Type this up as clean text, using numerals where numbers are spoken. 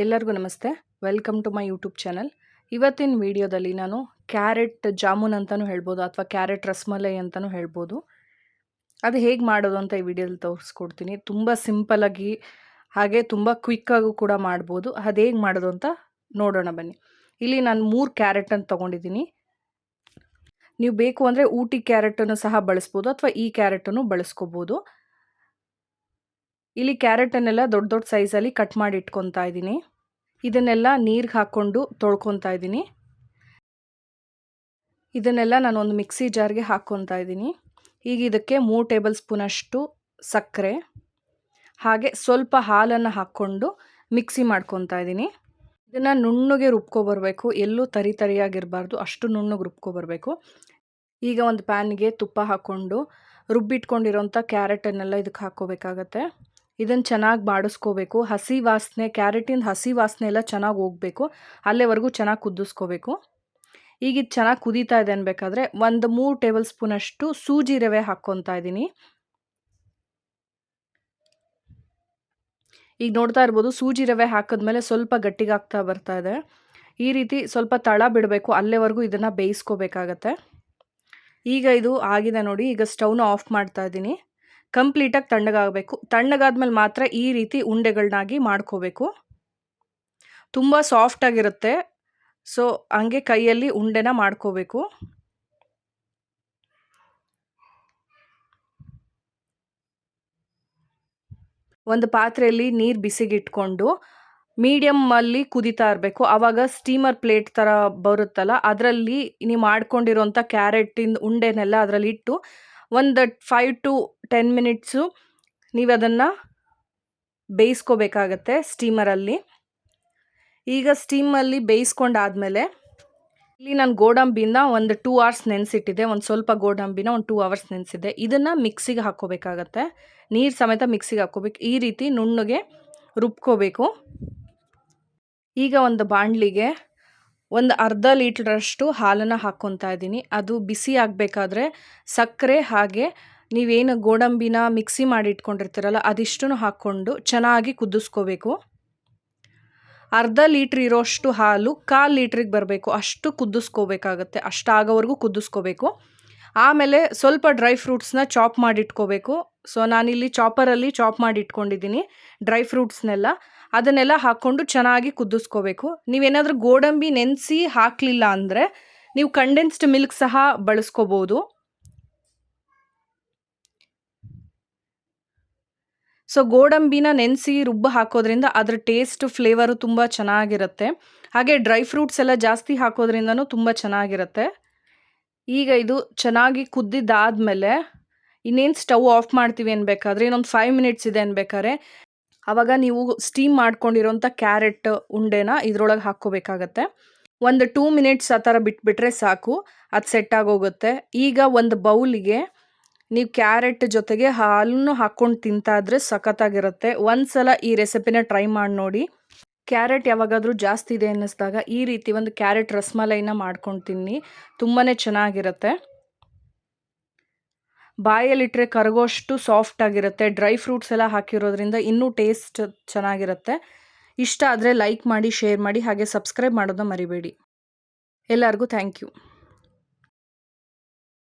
ಎಲ್ಲರಿಗೂ ನಮಸ್ತೆ. Welcome to my YouTube channel. ಇವತ್ತಿನ ವಿಡಿಯೋದಲ್ಲಿ ನಾನು ಕ್ಯಾರೆಟ್ ಜಾಮೂನ್ ಅಂತಲೂ ಹೇಳ್ಬೋದು ಅಥವಾ ಕ್ಯಾರೆಟ್ ರಸಮಲೈ ಅಂತಲೂ ಹೇಳ್ಬೋದು. ಅದು ಹೇಗೆ ಮಾಡೋದು ಅಂತ ಈ ವಿಡಿಯೋದಲ್ಲಿ ತೋರಿಸ್ಕೊಡ್ತೀನಿ. ತುಂಬ ಸಿಂಪಲಾಗಿ ಹಾಗೆ ತುಂಬ ಕ್ವಿಕ್ಕಾಗೂ ಕೂಡ ಮಾಡ್ಬೋದು. ಅದು ಹೇಗೆ ಮಾಡೋದು ಅಂತ ನೋಡೋಣ ಬನ್ನಿ. ಇಲ್ಲಿ ನಾನು 3 ಕ್ಯಾರೆಟನ್ನು ತೊಗೊಂಡಿದ್ದೀನಿ. ನೀವು ಬೇಕು ಅಂದರೆ ಊಟಿ ಕ್ಯಾರೆಟನ್ನು ಸಹ ಬಳಸ್ಬೋದು ಅಥವಾ ಈ ಕ್ಯಾರೆಟನ್ನು ಬಳಸ್ಕೋಬೋದು. ಇಲ್ಲಿ ಕ್ಯಾರೆಟನ್ನೆಲ್ಲ ದೊಡ್ಡ ದೊಡ್ಡ ಸೈಜಲ್ಲಿ ಕಟ್ ಮಾಡಿ ಇಟ್ಕೊತಾ ಇದ್ದೀನಿ. ಇದನ್ನೆಲ್ಲ ನೀರಿಗೆ ಹಾಕ್ಕೊಂಡು ತೊಳ್ಕೊತಾ ಇದ್ದೀನಿ. ಇದನ್ನೆಲ್ಲ ನಾನು ಒಂದು ಮಿಕ್ಸಿ ಜಾರ್ಗೆ ಹಾಕ್ಕೊತಾ ಇದ್ದೀನಿ. ಈಗ ಇದಕ್ಕೆ 3 ಟೇಬಲ್ ಸ್ಪೂನಷ್ಟು ಸಕ್ಕರೆ ಹಾಗೆ ಸ್ವಲ್ಪ ಹಾಲನ್ನು ಹಾಕ್ಕೊಂಡು ಮಿಕ್ಸಿ ಮಾಡ್ಕೊತಾ ಇದ್ದೀನಿ. ಇದನ್ನು ನುಣ್ಣಗೆ ರುಬ್ಕೊಬರ್ಬೇಕು, ಎಲ್ಲೂ ತರಿ ತರಿಯಾಗಿರಬಾರ್ದು, ಅಷ್ಟು ನುಣ್ಣಗೆ ರುಬ್ಕೊಬರ್ಬೇಕು. ಈಗ ಒಂದು ಪ್ಯಾನ್ಗೆ ತುಪ್ಪ ಹಾಕ್ಕೊಂಡು ರುಬ್ಬಿಟ್ಕೊಂಡಿರೋಂಥ ಕ್ಯಾರೆಟನ್ನೆಲ್ಲ ಇದಕ್ಕೆ ಹಾಕ್ಕೋಬೇಕಾಗತ್ತೆ. ಇದನ್ನು ಚೆನ್ನಾಗಿ ಬಾಡಿಸ್ಕೋಬೇಕು. ಹಸಿ ವಾಸನೆ, ಕ್ಯಾರೆಟಿಂದ ಹಸಿ ವಾಸನೆ ಎಲ್ಲ ಚೆನ್ನಾಗಿ ಹೋಗಬೇಕು. ಅಲ್ಲಿವರೆಗೂ ಚೆನ್ನಾಗಿ ಕುದಿಸ್ಕೋಬೇಕು. ಈಗ ಇದು ಚೆನ್ನಾಗಿ ಕುದೀತಾ ಇದೆ ಅನ್ಬೇಕಾದ್ರೆ ಒಂದು 3 ಟೇಬಲ್ ಸ್ಪೂನಷ್ಟು ಸೂಜಿ ರವೆ ಹಾಕ್ಕೊತಾ ಇದ್ದೀನಿ. ಈಗ ನೋಡ್ತಾ ಇರ್ಬೋದು, ಸೂಜಿ ರವೆ ಹಾಕಿದ್ಮೇಲೆ ಸ್ವಲ್ಪ ಗಟ್ಟಿಗಾಗ್ತಾ ಬರ್ತಾ ಇದೆ. ಈ ರೀತಿ ಸ್ವಲ್ಪ ತಳ ಬಿಡಬೇಕು, ಅಲ್ಲಿವರೆಗೂ ಇದನ್ನು ಬೇಯಿಸ್ಕೋಬೇಕಾಗತ್ತೆ. ಈಗ ಇದು ಆಗಿದೆ ನೋಡಿ. ಈಗ ಸ್ಟವ್ನ ಆಫ್ ಮಾಡ್ತಾ ಇದ್ದೀನಿ. ಕಂಪ್ಲೀಟಾಗಿ ತಣ್ಣಗಾಗಬೇಕು. ತಣ್ಣಗಾದ್ಮೇಲೆ ಮಾತ್ರ ಈ ರೀತಿ ಉಂಡೆಗಳನ್ನಾಗಿ ಮಾಡ್ಕೋಬೇಕು. ತುಂಬ ಸಾಫ್ಟಾಗಿರುತ್ತೆ, ಸೊ ಹಂಗೆ ಕೈಯಲ್ಲಿ ಉಂಡೆನ ಮಾಡ್ಕೋಬೇಕು. ಒಂದು ಪಾತ್ರೆಯಲ್ಲಿ ನೀರು ಬಿಸಿಗಿಟ್ಕೊಂಡು ಮೀಡಿಯಮ್ಮಲ್ಲಿ ಕುದೀತಾ ಇರಬೇಕು. ಆವಾಗ ಸ್ಟೀಮರ್ ಪ್ಲೇಟ್ ಥರ ಬರುತ್ತಲ್ಲ, ಅದರಲ್ಲಿ ನೀವು ಮಾಡ್ಕೊಂಡಿರೋಂಥ ಕ್ಯಾರೆಟಿಂದ ಉಂಡೆನೆಲ್ಲ ಅದರಲ್ಲಿ ಇಟ್ಟು ಒಂದು 5 to 10 ಮಿನಿಟ್ಸು ನೀವು ಅದನ್ನು ಬೇಯಿಸ್ಕೋಬೇಕಾಗತ್ತೆ ಸ್ಟೀಮರಲ್ಲಿ. ಈಗ ಸ್ಟೀಮಲ್ಲಿ ಬೇಯಿಸ್ಕೊಂಡಾದಮೇಲೆ ಇಲ್ಲಿ ನಾನು ಗೋಡಂಬಿನ ಒಂದು 2 hours ನೆನೆಸಿಟ್ಟಿದ್ದೆ. ಒಂದು ಸ್ವಲ್ಪ ಗೋಡಂಬಿನ ಒಂದು 2 hours ನೆನೆಸಿದ್ದೆ. ಇದನ್ನು ಮಿಕ್ಸಿಗೆ ಹಾಕ್ಕೋಬೇಕಾಗತ್ತೆ. ನೀರು ಸಮೇತ ಮಿಕ್ಸಿಗೆ ಹಾಕ್ಕೋಬೇಕು. ಈ ರೀತಿ ನುಣ್ಣಗೆ ರುಬ್ಕೋಬೇಕು. ಈಗ ಒಂದು ಬಾಣಲಿಗೆ ಒಂದು ಅರ್ಧ ಲೀಟ್ರಷ್ಟು ಹಾಲನ್ನು ಹಾಕ್ಕೊತಾ ಇದ್ದೀನಿ. ಅದು ಬಿಸಿ ಆಗಬೇಕಾದ್ರೆ ಸಕ್ಕರೆ ಹಾಗೆ ನೀವೇನು ಗೋಡಂಬಿನ ಮಿಕ್ಸಿ ಮಾಡಿ ಇಟ್ಕೊಂಡಿರ್ತೀರಲ್ಲ ಅದಿಷ್ಟನ್ನು ಹಾಕ್ಕೊಂಡು ಚೆನ್ನಾಗಿ ಕುದಿಸ್ಕೋಬೇಕು. ಅರ್ಧ ಲೀಟ್ರ್ ಇರೋಷ್ಟು ಹಾಲು 1/4 ಲೀಟ್ರಿಗೆ ಬರಬೇಕು, ಅಷ್ಟು ಕುದಿಸ್ಕೋಬೇಕಾಗತ್ತೆ. ಅಷ್ಟಾಗೋವರೆಗೂ ಕುದಿಸ್ಕೋಬೇಕು. ಆಮೇಲೆ ಸ್ವಲ್ಪ ಡ್ರೈ ಫ್ರೂಟ್ಸ್ನ ಚಾಪ್ ಮಾಡಿ ಇಟ್ಕೋಬೇಕು. ಸೊ ನಾನಿಲ್ಲಿ ಚಾಪರಲ್ಲಿ ಚಾಪ್ ಮಾಡಿ ಇಟ್ಕೊಂಡಿದ್ದೀನಿ ಡ್ರೈ ಫ್ರೂಟ್ಸ್ನೆಲ್ಲ. ಅದನ್ನೆಲ್ಲ ಹಾಕ್ಕೊಂಡು ಚೆನ್ನಾಗಿ ಕುದಿಸ್ಕೋಬೇಕು. ನೀವೇನಾದರೂ ಗೋಡಂಬಿ ನೆನೆಸಿ ಹಾಕಲಿಲ್ಲ ಅಂದರೆ ನೀವು ಕಂಡೆನ್ಸ್ಡ್ ಮಿಲ್ಕ್ ಸಹ ಬಳಸ್ಕೋಬೋದು. ಸೊ ಗೋಡಂಬಿನ ನೆನೆಸಿ ಹಾಕೋದ್ರಿಂದ ಅದರ ಟೇಸ್ಟ್ ಫ್ಲೇವರು ತುಂಬ ಚೆನ್ನಾಗಿರುತ್ತೆ. ಹಾಗೆ ಡ್ರೈ ಫ್ರೂಟ್ಸ್ ಎಲ್ಲ ಜಾಸ್ತಿ ಹಾಕೋದ್ರಿಂದನೂ ತುಂಬ ಚೆನ್ನಾಗಿರುತ್ತೆ. ಈಗ ಇದು ಚೆನ್ನಾಗಿ ಕುದ್ದಿದ್ದಾದಮೇಲೆ ಇನ್ನೇನು ಸ್ಟವ್ ಆಫ್ ಮಾಡ್ತೀವಿ ಅನ್ಬೇಕಾದ್ರೆ ಇನ್ನೊಂದು 5 ಮಿನಿಟ್ಸ್ ಇದೆ ಅನ್ಬೇಕಾದ್ರೆ ಆವಾಗ ನೀವು ಸ್ಟೀಮ್ ಮಾಡ್ಕೊಂಡಿರೋಂಥ ಕ್ಯಾರೆಟ್ ಉಂಡೆನ ಇದರೊಳಗೆ ಹಾಕ್ಕೋಬೇಕಾಗತ್ತೆ. ಒಂದು 2 ಮಿನಿಟ್ಸ್ ಆ ಥರ ಬಿಟ್ಬಿಟ್ರೆ ಸಾಕು, ಅದು ಸೆಟ್ ಆಗೋಗುತ್ತೆ. ಈಗ ಒಂದು ಬೌಲಿಗೆ ನೀವು ಕ್ಯಾರೆಟ್ ಜೊತೆಗೆ ಹಾಲನ್ನು ಹಾಕ್ಕೊಂಡು ತಿಂತಾ ಇದ್ರೆ ಸಖತ್ತಾಗಿರುತ್ತೆ. ಒಂದ್ಸಲ ಈ ರೆಸಿಪಿನ ಟ್ರೈ ಮಾಡಿ ನೋಡಿ. ಕ್ಯಾರೆಟ್ ಯಾವಾಗಾದರೂ ಜಾಸ್ತಿ ಇದೆ ಅನ್ನಿಸ್ದಾಗ ಈ ರೀತಿ ಒಂದು ಕ್ಯಾರೆಟ್ ರಸಮಲೈನ ಮಾಡ್ಕೊಂಡು ತಿನ್ನಿ, ತುಂಬಾ ಚೆನ್ನಾಗಿರುತ್ತೆ. ಬಾಯಲ್ಲಿಟ್ಟರೆ ಕರಗೋಷ್ಟು ಸಾಫ್ಟ್ ಆಗಿರುತ್ತೆ. ಡ್ರೈ ಫ್ರೂಟ್ಸ್ ಎಲ್ಲ ಹಾಕಿರೋದ್ರಿಂದ ಇನ್ನೂ ಟೇಸ್ಟ್ ಚೆನ್ನಾಗಿರುತ್ತೆ. ಇಷ್ಟ ಆದರೆ ಲೈಕ್ ಮಾಡಿ, ಶೇರ್ ಮಾಡಿ, ಹಾಗೆ ಸಬ್ಸ್ಕ್ರೈಬ್ ಮಾಡೋದನ್ನ ಮರಿಬೇಡಿ. ಎಲ್ಲರಿಗೂ ಥ್ಯಾಂಕ್ ಯು.